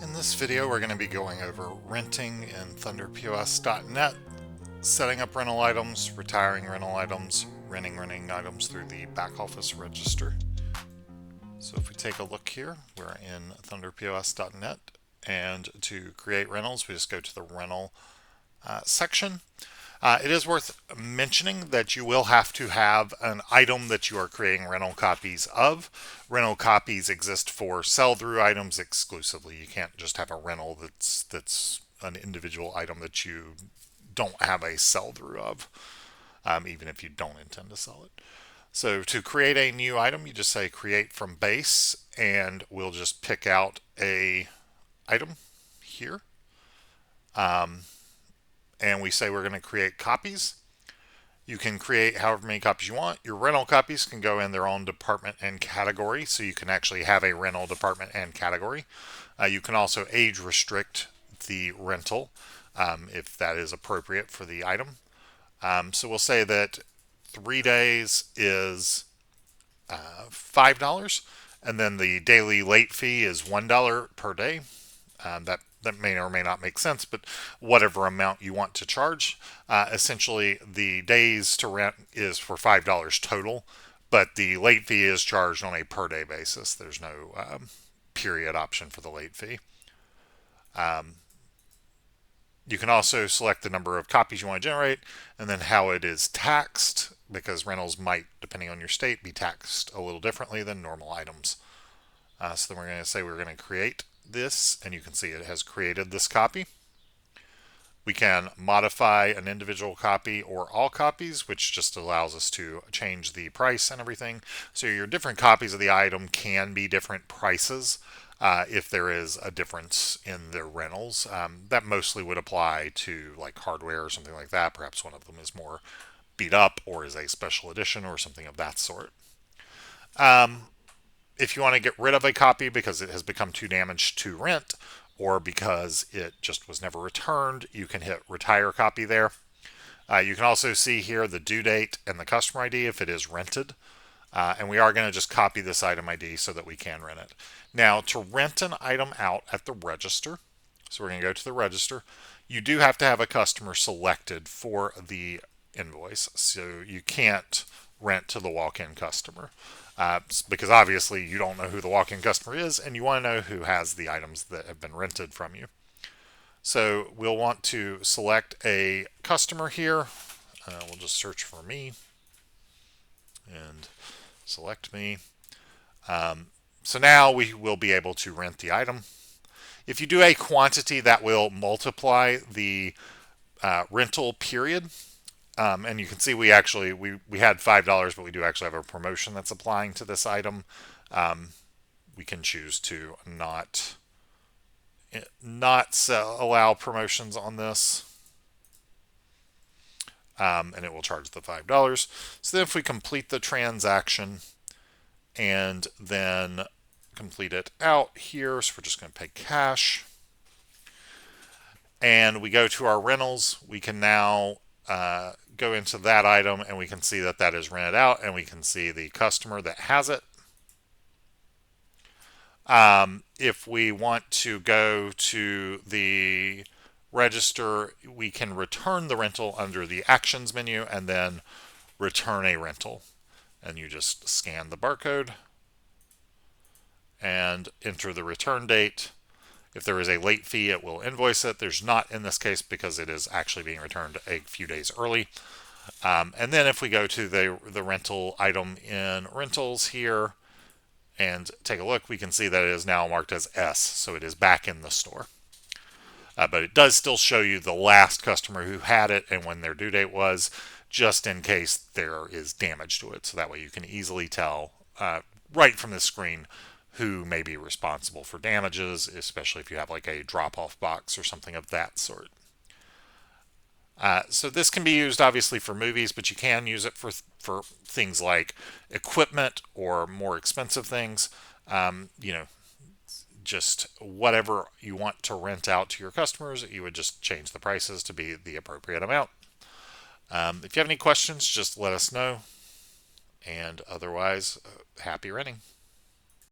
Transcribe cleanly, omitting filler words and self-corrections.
In this video, we're going to be going over renting in ThunderPOS.net, setting up rental items, retiring rental items, renting items through the back office register. So if we take a look here, we're in ThunderPOS.net, and to create rentals, we just go to the rental section. It is worth mentioning that you will have to have an item that you are creating rental copies of. Rental copies exist for sell-through items exclusively. You can't just have a rental that's an individual item that you don't have a sell-through of, even if you don't intend to sell it. So to create a new item, you just say create from base, and we'll just pick out a item here. And we say we're going to create copies. You can create however many copies you want. Your rental copies can go in their own department and category, so you can actually have a rental department and category. You can also age restrict the rental if that is appropriate for the item. So we'll say that 3 days is $5, and then the daily late fee is $1 per day. That may or may not make sense, but whatever amount you want to charge. Essentially, the days to rent is for $5 total, but the late fee is charged on a per day basis. There's no period option for the late fee. You can also select the number of copies you want to generate and then how it is taxed, because rentals might, depending on your state, be taxed a little differently than normal items. So then we're going to say we're going to create this, and you can see it has created this copy. We can modify an individual copy or all copies, which just allows us to change the price and everything. So your different copies of the item can be different prices if there is a difference in their rentals. That mostly would apply to like hardware or something like that. Perhaps one of them is more beat up or is a special edition or something of that sort. If you want to get rid of a copy because it has become too damaged to rent or because it just was never returned, you can hit retire copy there. You can also see here the due date and the customer ID if it is rented. And we are going to just copy this item ID so that we can rent it. Now, to rent an item out at the register, so we're going to go to the register, you do have to have a customer selected for the invoice. So you can't rent to the walk-in customer. Because obviously you don't know who the walk-in customer is, and you want to know who has the items that have been rented from you. So we'll want to select a customer here. We'll just search for me and select me. So now we will be able to rent the item. If you do a quantity, that will multiply the rental period. And you can see we had $5, but we do actually have a promotion that's applying to this item. We can choose to not allow promotions on this, and it will charge the $5. So then if we complete the transaction and then complete it out here, so we're just going to pay cash, and we go to our rentals, we can now go into that item and we can see that that is rented out, and we can see the customer that has it. If we want to go to the register, we can return the rental under the actions menu and then return a rental. And you just scan the barcode and enter the return date. If there is a late fee, it will invoice it. There's not in this case because it is actually being returned a few days early. And then if we go to the rental item in rentals here and take a look, we can see that it is now marked as S, so it is back in the store. But it does still show you the last customer who had it and when their due date was, just in case there is damage to it. So that way you can easily tell right from the screen who may be responsible for damages, especially if you have like a drop-off box or something of that sort. So this can be used obviously for movies, but you can use it for things like equipment or more expensive things. Just whatever you want to rent out to your customers, you would just change the prices to be the appropriate amount. If you have any questions, just let us know. And otherwise, happy renting.